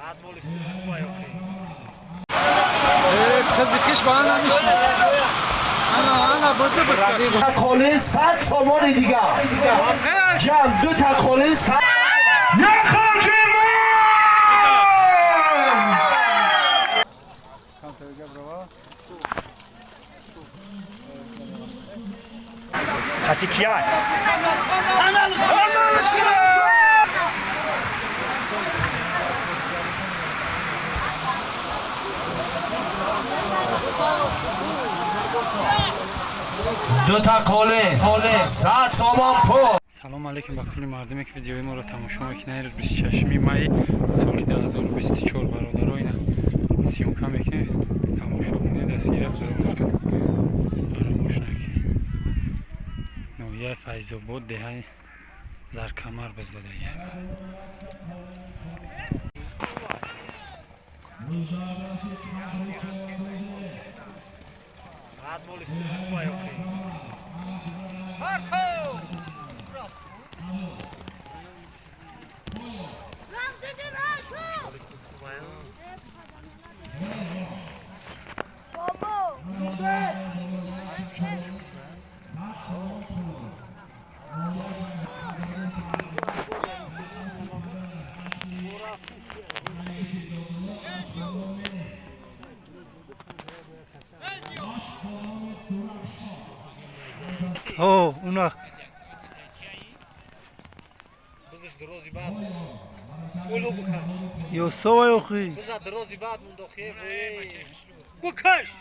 خزیکش با هم نمیشنه انا بوده بسکش تکاله 100 سامان دیگه جمع 2 تکاله 100 Hadi kiyar. دو تا کاله 100 سامان پول. سلام علیکم با کلی مردمی که ویدیوی ما رو تماشا میکنید. روز 26 مای سال 2024 برادران اینا سیونکا میکنید تماشا کنید. دستگیر فراموش نکنید. نویه فیض‌آباد دهه زرکمر بزده اونا بزش درازی بعد اولو بکن یو سوای اخی بزش درازی بعد منداخیه بکش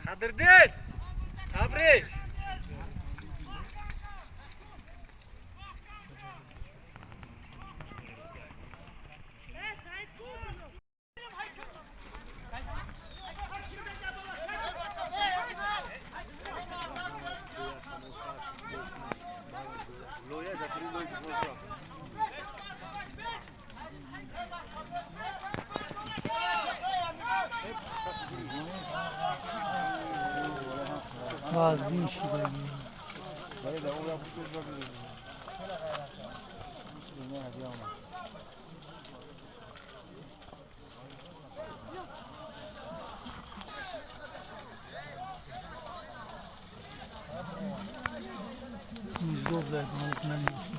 خدر دل تبریز وازبین شده مجروب در کنید نمیشون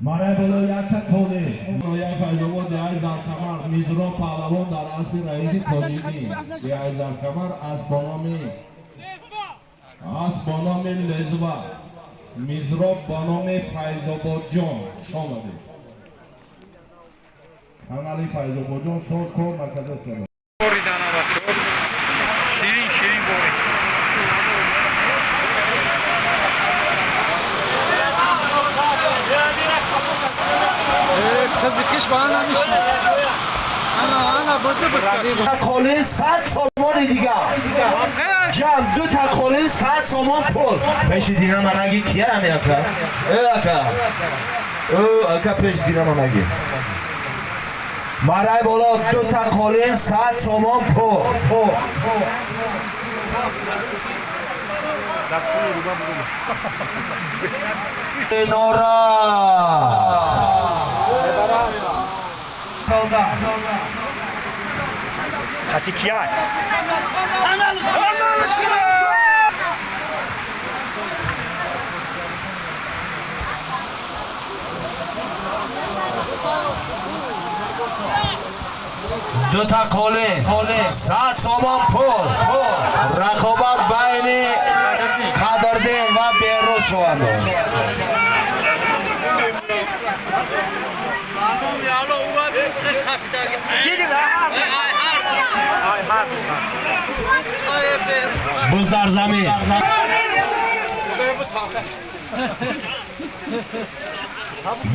مرای ولایت تکاله ولایت فیض‌آباد دهه زرکمر میزراب پهلوان در اسب رئیس تاجیکی دهه زرکمر اسب با نام لزوه میزراب با نام فیض‌آباد جان شامده کانالی فیض‌آباد جان ساز کن مرکز استفاده شیرین باری خزیکش با هم نمیشنه انا بوده بسکش تکاله 100 سامان دیگه جمع 2 تکاله 100 سامان پول پیش دینا منگی کیه همی اکا پیش دینا منگی مرای بالا 2 تکاله 100 سامان پول نورا Hadi kiyar. دو تا کاله 100 سامان پول رقابت بین قدردین و بیروز چوانداز بز در زمین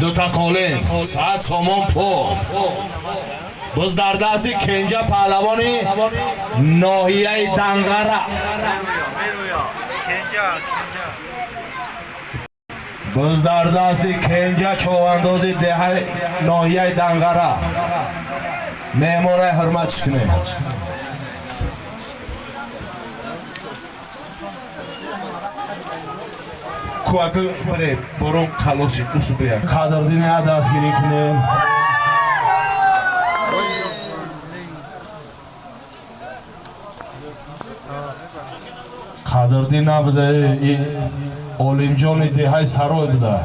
دو تا قالین 100 سومون پول بز در دست کنجا پهلوانی ناحیه دنگره بز در دست کنجا چوانداز دهه ناحیه دنگره مهمانه حرمت کنه کوکو بره برون خلاصی دوست بیا قدردین ها دستگیری کنیم قدردین نبوده اولین جان دهی سرای بوده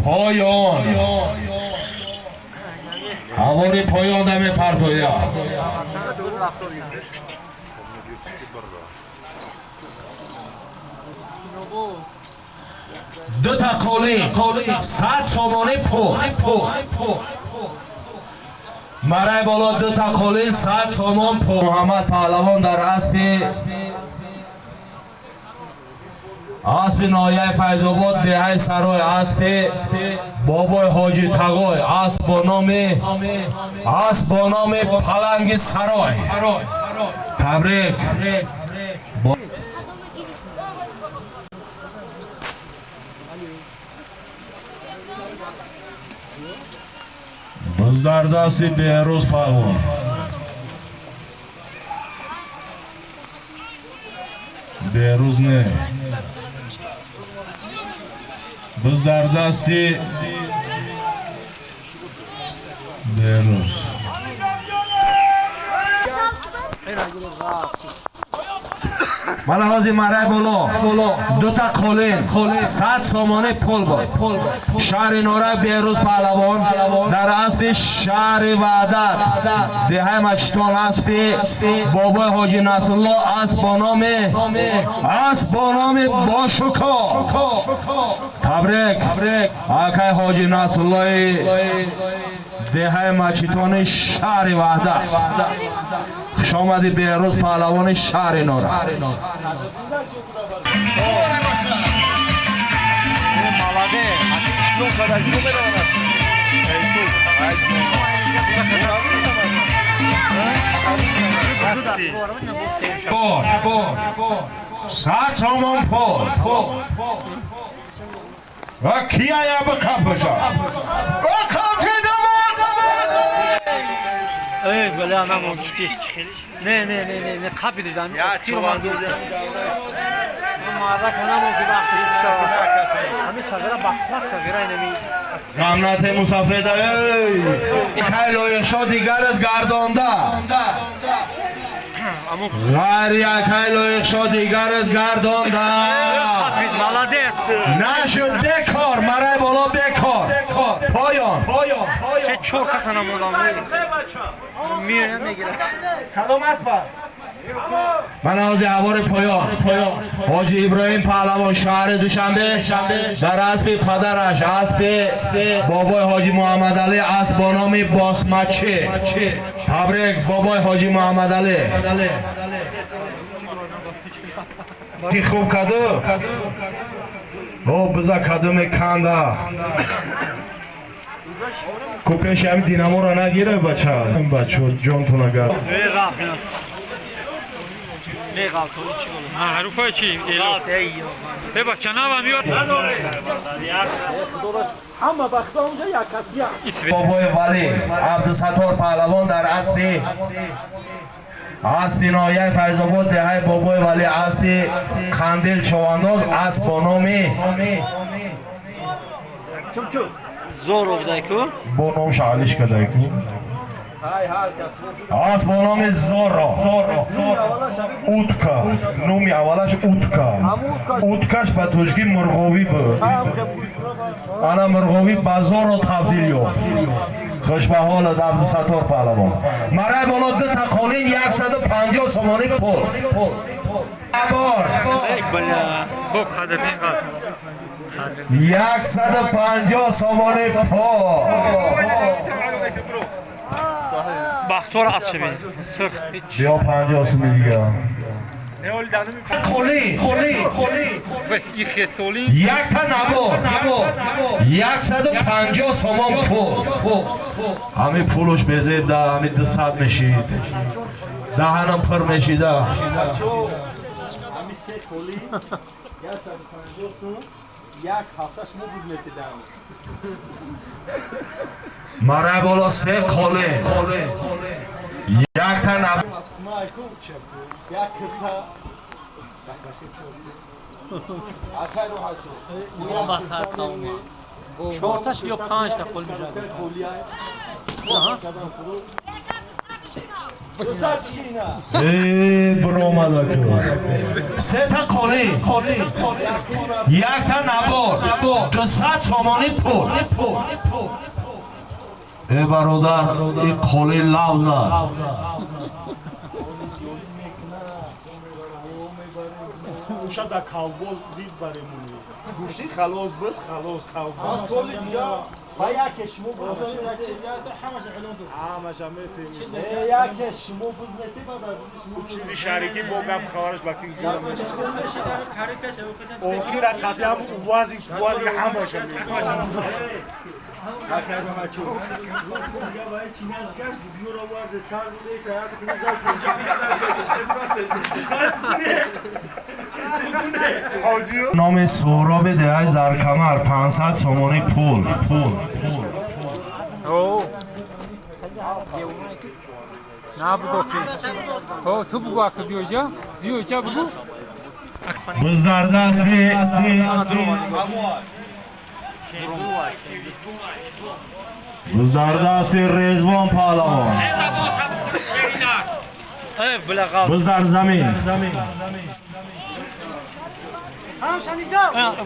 پایان هواری پایان دم پرتویا دو تا قالین 100 سومانی پول مرای بالا دو تا قالین 100 سومان پول محمد پهلوان در اسب ناحیه فیض‌آباد دهه سرای اسب بابای حاجی تقای اسب با نام پلنگ سرای تبریک بز در دست بهروز پهلوان بهروز نه بز در دستی بهروز من حاضی مرای بالا دو تا قالین 100 سومانی پول بود شهر نوره بهروز پهلوان در اسب شهر وحدت دهه مچتان اسب بابای حاجی نصرالله اسب با نام باشکا تبریک آقای حاجی نصرالله دهه مچتان شهر وحدت خوش آمدی بهروز پهلوان شهر نوره ساعت سومون پول و کیا یا بخب بشا و خب ای بله anam olmuşki. Ne kapı dedim. Ya çoğan gözü. Mağara kanam oldu baktı inşallah. Hani sagara bakmak sagara inemi. زمنت مسافر ای کیلوی شو دیگرت گردانده غیر یک کیلوی شو دیگرت گردانده نشد بکار مرای بالا بکار پایان چه çok kanam olan میرن نگیره کدام اسب من از هوار پایان حاجی ابراهیم پهلوان شهر دوشنبه در اسب پدرش اسب بابای حاجی محمد علی اسب با نام باسمچه تبریک بابای حاجی محمد علی کی خوب کدو او بزا کدو میکنده کوپنش هم دینامو را نگیره بچه جان تو نگر معروفه چی؟ ببخش چنابم بیار اما بخدا اونجا یک کسی بابای ولی عبدالستار پهلوان در اسب ناحیه فیض‌آباد دهه بابای ولی اسب قندیل چوانداز اسب با نام Зоро буда-ку. با نام شغلش کده کو از با نام زورو اوتکا نومی اولش اوتکا اوتکاش به توشگی مرغوی بود انا مرغوی بازار رو تبدیل یافت خوش به حال عبد ستار پهلوان مرای بالا دو تخالین 150 سومانی پول یک بلا بو خدمین قسم 150 سومانی پول بختور از شبین سرخ بیا 50 سومی دیگه این خسولی یک تا نبار 150 سومان پول همه پولش بزید ده همه 200 میشید دهنم پر میشید همین سه کلی 150 سوم یک هفتهش ما بوز میتیدم مرای بالا سه کلی یک تا نبار افسمای کو چپتو یک کتا باشکه چوبتو آخر رو هاچو ما بس هر تمام چهارتاش یا 5 تا کل میشه کلیای برآمده که سه تا کلی یک تا نبار 200 سومانی پول ای برادر این کلی لو زد اوشا در کالباز زید برمونی گوشتی خلاص بس خلاص کالباز سولی دیا با یک شمو بوز همش همه تیمیز یک شمو بوز نتی با چیزی شریکی با گم خبرش بکنی جیرم آخیر قطعی هم وازی هم باشه نام سهراب دهه زرکمر 500 سومانی پول او نه بگو او تو بگو اکا بیو جا بگو بزدردستی رزوان پهلوان بلا غلط بزدر زمین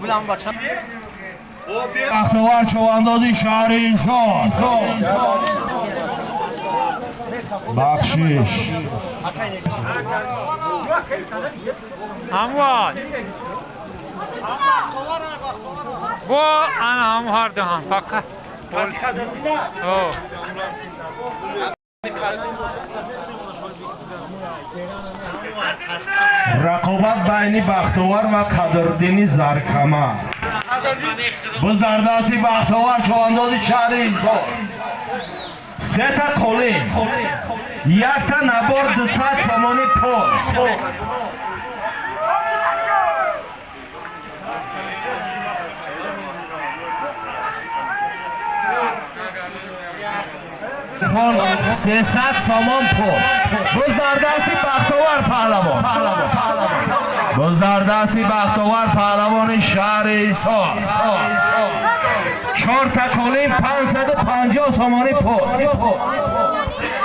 بلا هم بچه بختور چواندازی شهر انسان بخشش هموار با انا هم هر دهم فقط او رقابت بین بختور و قدردین زرکمر بزدردستی بختور چواندازی شهر انسان سه تا کلی یک تا نبار 200 سومانی پول فون 300 سومان پول بزدردستی بختور پهلوان بزدردستی بختور پهلوان شهر ایسان 4 تا کلی 550 سومانی پول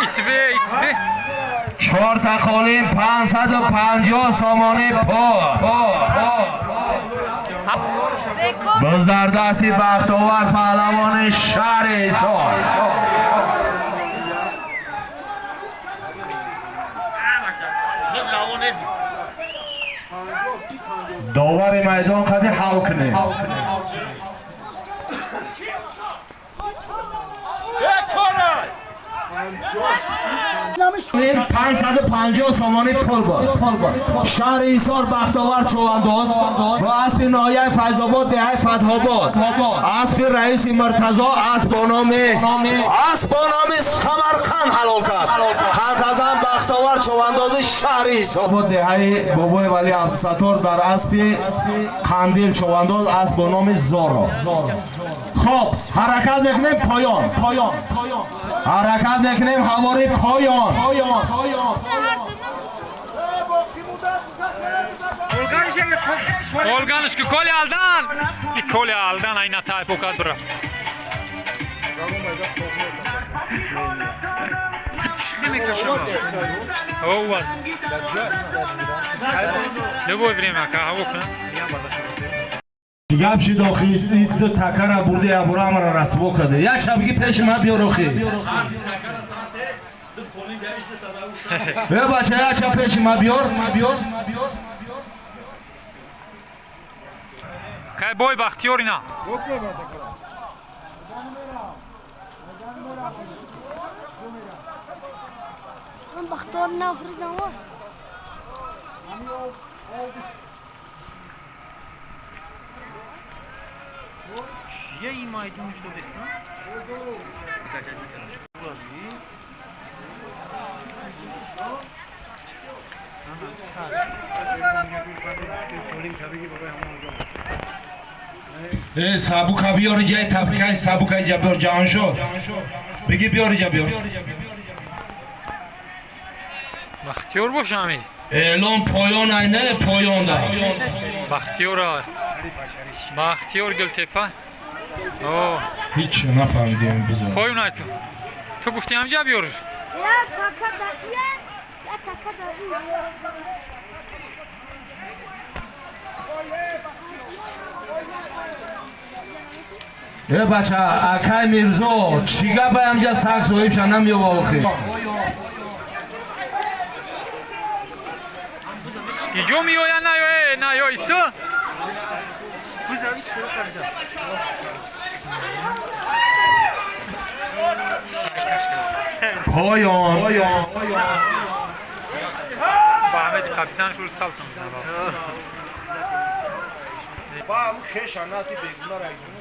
اسبه 4 تا کلی 550 سومانی پول بزدردستی بختور پهلوان شهر ایسان داور میدان قدی حل کنه 550 سومانی پول بود شهر ایسار بختور چوانداز و اسب ناحیه فیض‌آباد دهه فتح‌آباد اسب رئیس مرتضی اسب با نام سمرقند حلال کرد قندزن بختور چوانداز شهر ایسار دهه بابای ولی عبدالستار در اسب قندیل چوانداز اسب با نام زورو خب حرکت میکنیم پایان حرکت میکنیم همواره پایان Olganış ki koli aldan. Koli aldan ayna tayp o kadar. اوه لبو بریم که هوا کنم گپ شد آخی دو تکر برده ابرو امر رسوا کرده یک شب بگی پیش ما بیار آخی بیا بچه یک شب پیش ما بیار که بای بختیاری نه من بختار نه آخر زمان چیه این مایدونش تو بسن؟ سابوکا بیار جای تبکه سابوکا اینجا بیار جهان شد بگی بیار اینجا بیار بختیار باشه همی اعلام پایان اینه پایان ده بختیار گل تپه اوه هیچ نفهمیدیم بزن پایون های تو گفتی همجا بیار یا تاکا دادیه یا تاکا دادیه بچه اکای میرزا چیگه با همجا ساک صاحب شنم یا واقعی اینجا میو یا نه یا ایسا پایان با همه کپیتان شور سال کنم با هم خیش اناتی بگونه رایدونه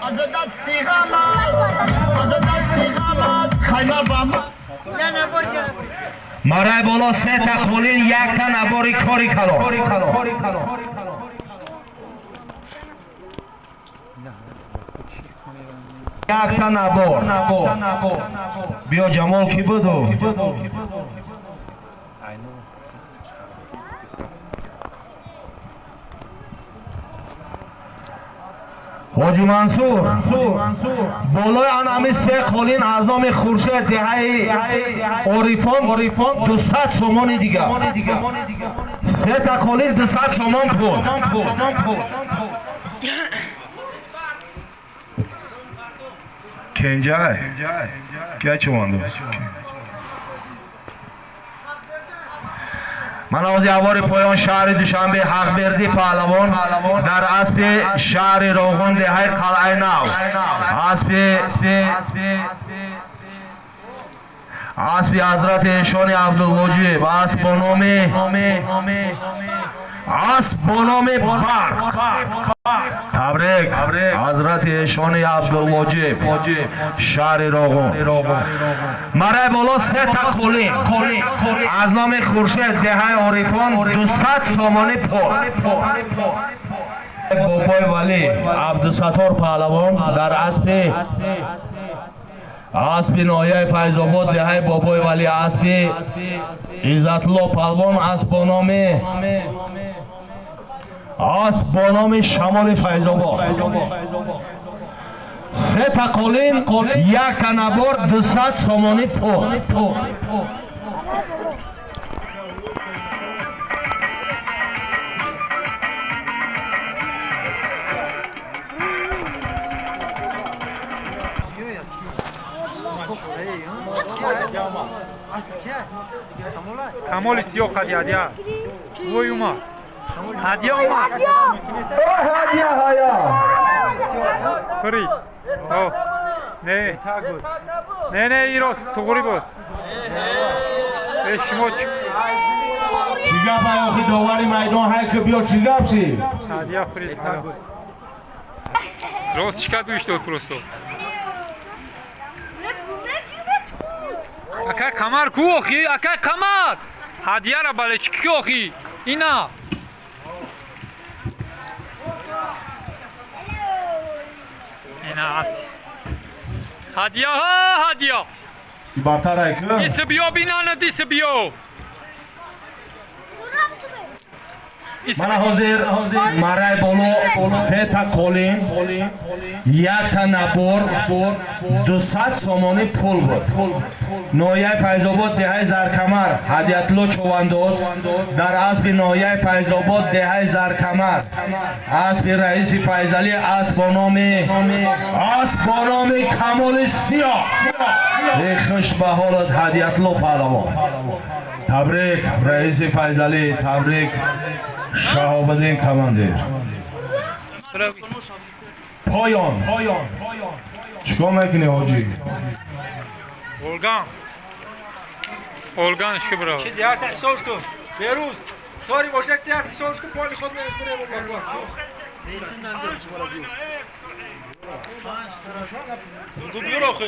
از دستی غمت خیمه بام مرای بالا سه تا خولین یک تا نباری کاری کلو یک تا نبار بیا جمال کی بودو حاجی منصور بالای آن همی سه قولین از نام خورشید دهی عرفان 200 سومانی دیگه سه تا قولین 200 سومان پول کنجای که چواندو من از یوار پایان شهر دوشنبه حق بردی پهلوان در اسب شهر روغن دهه قلعه نو اسب حضرت ایشان عبدالواجب اسب با نام برق تبریک حضرت ایشان عبدالواجب شهر روغن مرای بالا سه تا قولین از نام خورشید دهه عرفان 200 سامانی پول بابای ولی عبدالستار پهلوان در اسب نایه فیض آباد دهه بابای ولی اسب عزت الله پهلوان اسب با نام شمال فیض آباد سه تا قولین یک کنبار 200 سامانی پول کمال سیاه قدی هدیه وی اومد هدیه اومد هدیه هایا فرید او نه ایراس توغری بود شما چیگه بیاخی داوری میدان های که بیا چیگه بسی هدیه فرید راست چیکار دویش داد پروستو اکای کمر کو آخی اکای کمر هدیه را بله چکی آخی اینا هست هدیه ها هدیه برتر های که دیس بیا بینانه دیس بیا من حاضر مرای بالو 3 تا قولین 1 تا نبور 200 سامانی پول بود نایه فیض‌آباد دهه زرکمر هدیت‌الله چواندوز در اسب نایه فیض‌آباد دهه زرکمر اسب رئیس فیضعلی اسب با نام کمال سیاه خوش به حالت هدیت‌الله پهلوان تبریک رئیس فیضعلی تبریک شهاب الدین کماندیر پایان چیکار میکنی حاجی اولگانش که برو چیزی هست احساس کن بیروز طوری باشه چیزی هست احساس کن پالی خود میرس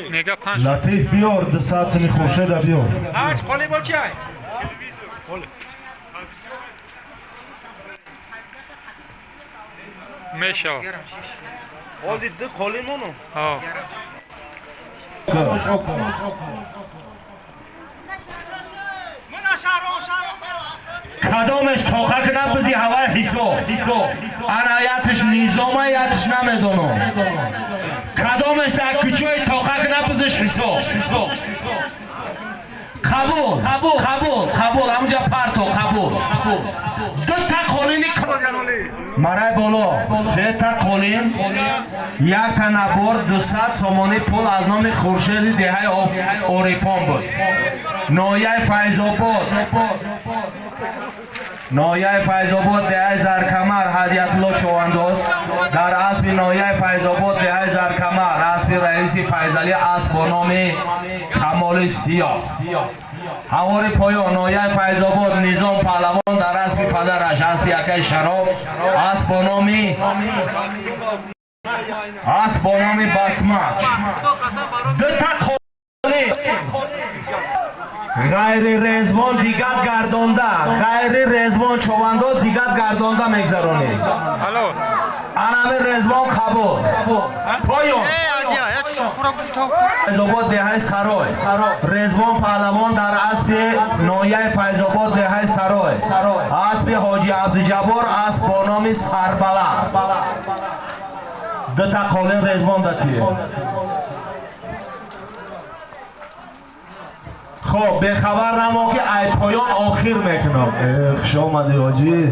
بره نگه 5 لطیف بیار 200 سمی خورشید بیار هرچ پالی با چی های؟ میشه بازی ده خالی مونو ها کدامش تاخک نبزی هوای حساب عنایتش نظامه یتش نمیدونم کدامش در کچوی تاخک نبزش حساب قبول همونجا پرتو قبول 2 تا قولینی مرای بالا 3 تا قولین 1 تا نبور 200 سامانی پول از نام خورشید دهه عارفان بود نایه فیض‌آباد دهه زرکمر هدیت‌الله چواندوز در اسب نایه فیض‌آباد دهه زرکمر اسب رئیس فیضعلی اسب با نام کمال سیاه هوار پایان نایه فیض‌آباد نظام پهلوان در اسب پدرش اسب یکه شراب اسب با نام بسمک 2 تا قولی غیر رزوان دیگر چوانداز دیگر گردانده میگذرونی الو انامه رزوان قبول پایان فیض‌آباد دهه سرای رزوان پهلوان در اسب نایه فیض‌آباد دهه سرای اسب حاجی عبدالجبار اسب با نام سربلند 2 تا قولین رزوان داتیه خب به خبر نما که ای پایان آخر میکنم خوش آمدی حاجی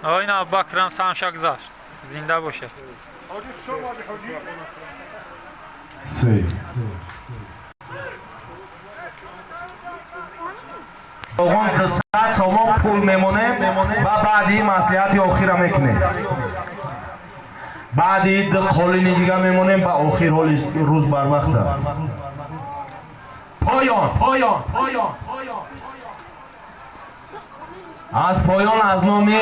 آین ابوبکرم سمشک گذاشت زنده باشه آقا 200 سامان پول میمونه و بعدی مصلحت آخر میکنه بعدی 2 قولین دیگه میمونه و آخر روز بر وقت پایان از پایان از نام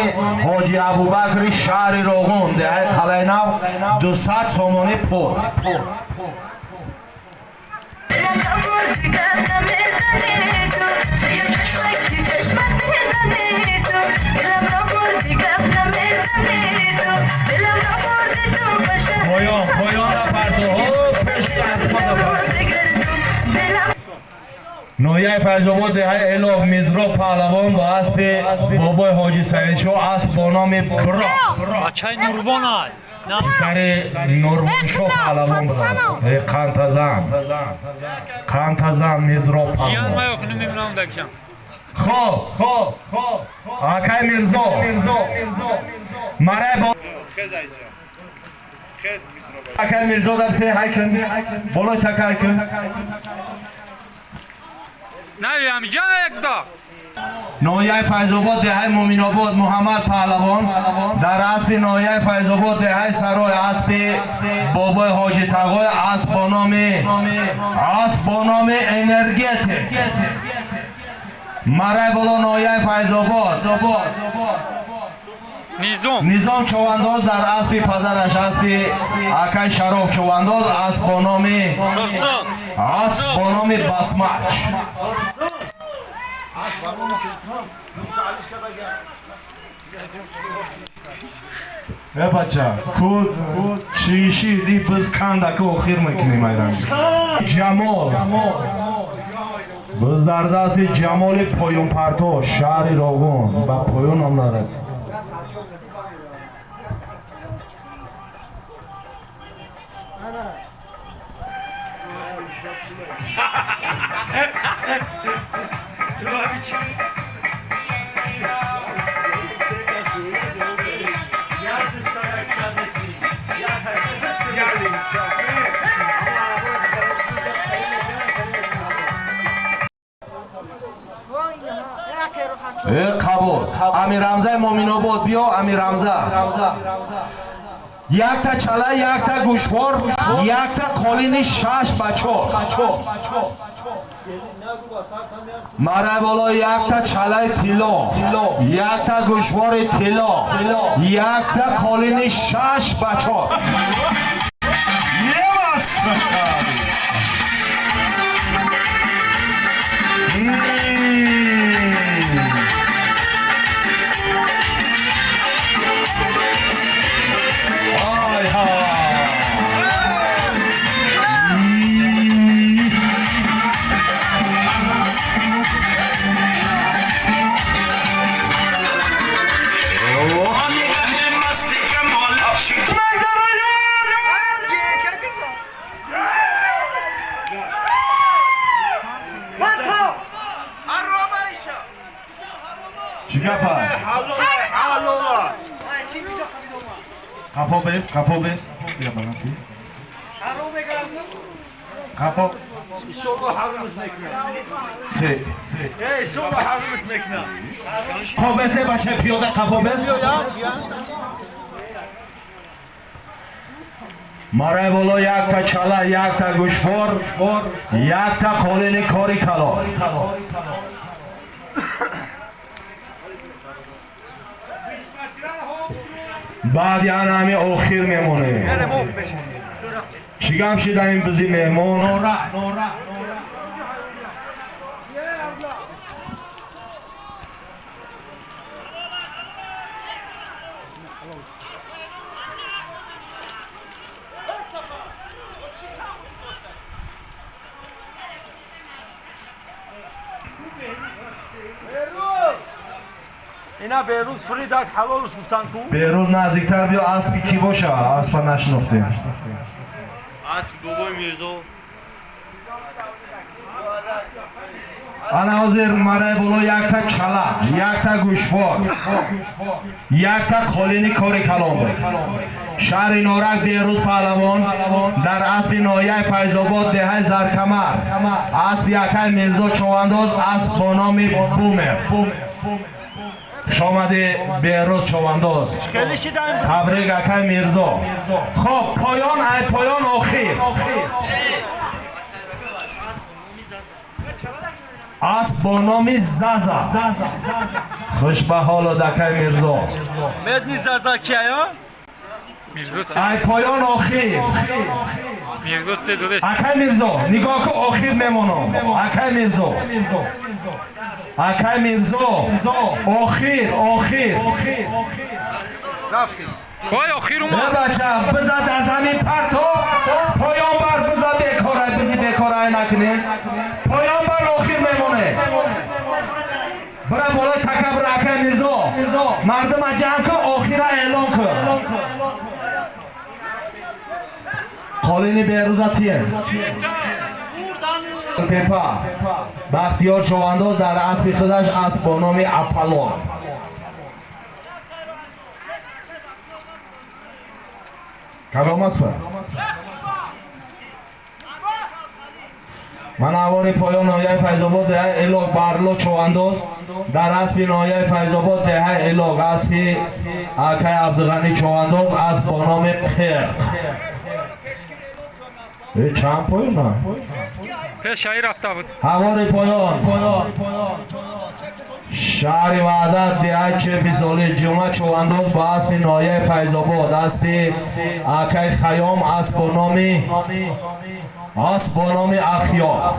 حاجی ابوبکر شهر راغون دهه قلعه‌نو 200 سامانی پول پایان نایه فیض‌آباد دهه الاف مزراب پهلوان با اسب بابای حاجی سعیدشاه اسب با نام برا بچه نوروان های سر نوروان شاه پهلوان بود قنتزن مزراب جیان پهلوان ما یکنیم میمونم دکشم خوب آقای مرزا مرای با آقای مرزا در ته هایکن بالای تک هایکن نه همی جا یک دا نایه فیض‌آباد دهه مومن‌آباد محمد پهلوان در اسب نایه فیض‌آباد دهه سرای اسب بابای حاجی تقای اسب با نام انرژیتیک مرای بالا نایه فیض‌آباد نظام چوانداز در اسب پدرش اسب اکای شراب چوانداز اسب با نام بسمک بچه چی شیدی بز کندک آخر میکنیم ایران جمال بز در دست جمال پایون پرتو شهر راغون با پایون هم نرسید قبول امیر حمزه مومن آباد بیا امیر حمزه یک تا چله یک تا گوشوار یک تا قالین شش بچه مرای بالا یک تا چله تیلا یک تا گوشوار تیلا یک تا قالین شش بچه کافو بیست بیا بنا کی کافو سه کافو بیست بچه پیاده کافو بیست مرای بالا یک تا چله یک تا گوشوار یک تا قالین کاری کلا بعد یعنی همه آخر میمونه چیگم شده این بزی میمون اینا بیروز فریدک حلالش گفتن کو بیروز نزدیکتر بیا اسبی کی باشه اسبا نشناختیم اسب بابای میرزا انا حاضر مرای بالا یک تا چلا یک تا گوشوار یک تا قالینی کاری کلام داره شهر نورک بیروز پهلوان در اسب ناحیه فیض‌آباد دهه زرکمر اسب یکای میرزا چوانداز اسب با نام بومر شامده بیروز چوانداز تبریک اکای میرزا خب پایان ای پایان آخر اسب با نام زازا خوش به حال دکای میرزا میدنی زازا کیا ای پایان آخر میرزا چه دادش اکای میرزا نگاه که آخر میمونم اکای میرزا اکای میرزا آخر وای آخر اومد بچه بزد از همین پرتو پایان بر بزد بیکاره بزی بیکاره نکنه پایان بر آخر میمونه برای بالای تکبر اکای میرزا مردم جمع که آخر اعلان کرد قالین بیروزتیه تپا بختیار چوانداز در اسب خودش اسب با نام اپالون کدام اسب من اوار پایان ناحیه فیض‌آباد دهه الاغ برلو چوانداز در اسب ناحیه فیض‌آباد دهه الاغ اسب اکای عبدالغنی چوانداز اسب با نام قرد چند پایان نه؟ شهر رفته بود اوار پایان شهر وحدت دهه 40 ساله جمعه چوانداز با اسب ناحیه فیض‌آباد اسب اکای خیام اسب با نام اخیا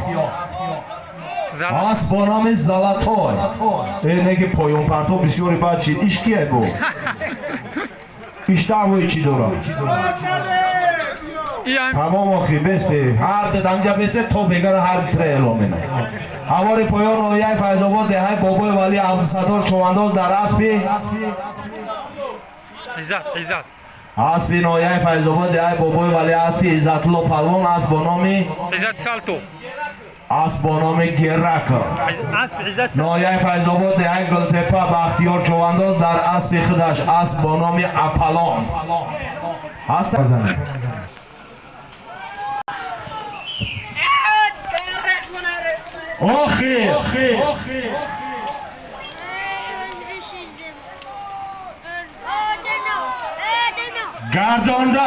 اسب با نام زلاتوی اینه که پایان پرتو بسیاری باید چید ایش کیه گو ایش دعوی چی دورا تمام آخی بسته هر دمجا بسته تو بگر هر تره اعلامینه هوار پایان نایه فیضاباد دهه بابای ولی عبدالستار چوانداز در اسبی عزت اسبی نایه فیضاباد دهه بابای ولی اسبی عزتالله پلوان اسب با نام عزت سالتو اسب با نام گرکا اسب عزت نایه فیضاباد دهه گلتپه بختیار چوانداز در اسب خودش اسب با نام اپلان هست بزنه آخیر گردانده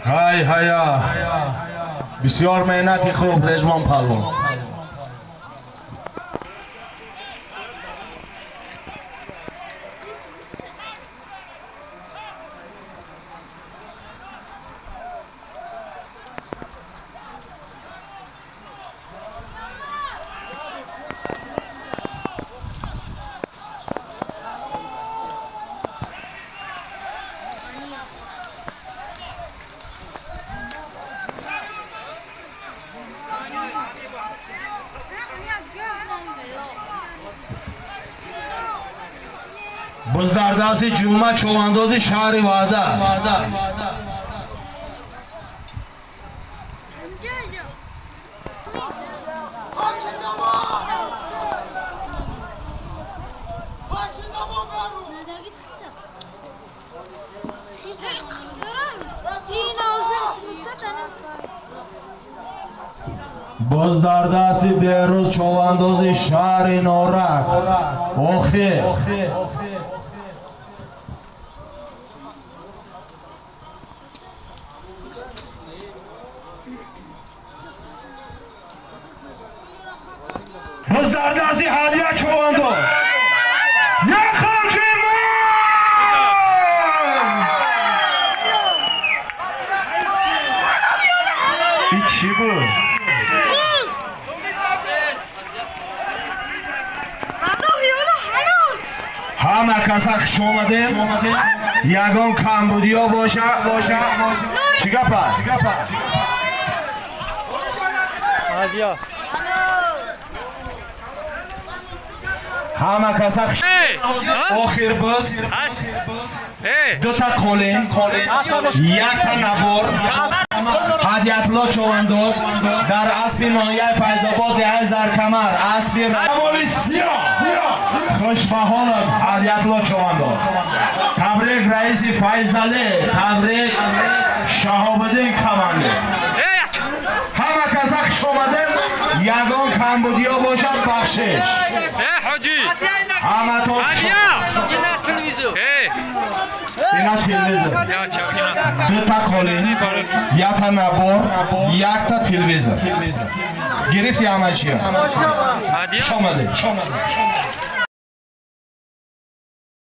های هیا بسیار مهنتی خوب رجوان پلوان بزدردست جمعه چوانداز شهر وعده بزدردست بیروز چوانداز شهر نورک آخه بزدردستی هدیه چوانداز یخم چیرمان این چی بود؟ همه کسا خوش اومدیم یگان کمبودیا باشه چی گپه؟ هادیا همه کسا خوش آخر بس دو تا قولین یک تا نبور هدیتلا چوانداز در اسب نایه فیضاباد دهه زرکمر اسب رمالی سیاه خوشبحالت هدیتلا چوانداز تبریک رئیس فیضاله تبریک شهابالدین کمانده همه کسا خوش اومده یگان کمبودیا باشد بخشش حاجی همه تو اینا تلویزیون دو تا قولین یک تا نبور یک تا تلویزیون گرفتی همه چیه؟ شامده